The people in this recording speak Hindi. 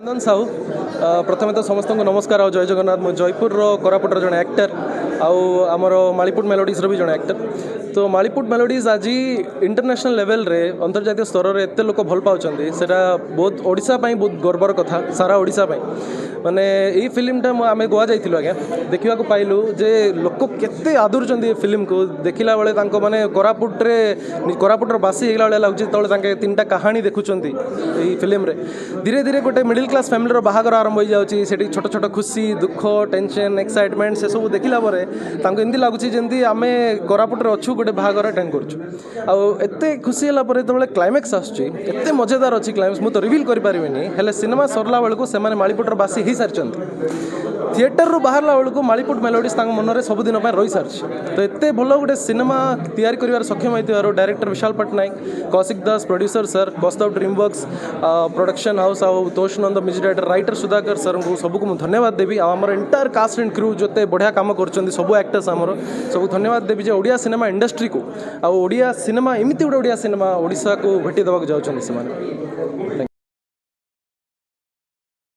नंदन साहू प्रथम तो समस्त को नमस्कार और जय जगन्नाथ मु जयपुर कोरापुटर जन एक्टर आमर मालीपुट मेलोडीज भी जन एक्टर तो मालीपुट मेलोडीज आज इंटरनेशनल लेवल रे अंतर्जातीय स्तर में एत लोक भल पाँच बहुत ओडिशा बहुत गर्वर कथा सारा ओडिशा माने यही फिल्मटा आम गोवा जाइलु आज्ञा देखा पाइलु जे लोक केते आदुर्चंद ये फिल्म को देखला बेले माने कोरापुटर बासी होगा लगुच तौले तीन कहानी देखुंत यही फिल्म रे धीरे धीरे गोटे मिडिल क्लास फैमिली बाहागर आरंभ हो जाऊँगी से छोट छोट खुशी दुख टेंशन एक्साइटमेंट से सब देखला एमती लगुच जमी आम कोरापुटर अच्छु गोटे बाहागर अटेंड करते खुशी है जो क्लाइमेक्स आसते मजेदार अच्छी क्लाइमेक्स मुझे रिविल करें सिनेमा सरला बेलू से मालीपुटर बासी हो सारी थिएटर रू बाहर बेलू मालीपुट मेलोडीज मन में सबुदिन रही सारी तो एत भल गोटे सिनेमा तैयारी कर सक्षम होती director Vishal Pattnaik Kaushik Das producer sir Kaustav DreamWorks production house आउ तोष नंद music director writer Sudhakar sir को सबको मुझे धन्यवाद देवी आमर एंटायर कास्ट एंड क्रू जो बढ़िया काम कर सब एक्टर्स आमर सब धन्यवाद देवी जो ओडिया सिनेमा इंडस्ट्री को आउ ओडिया सिनेमा एमती गोटे ओडिया सिनेमा ओडिशा को भेटी देवाक जाऊँ से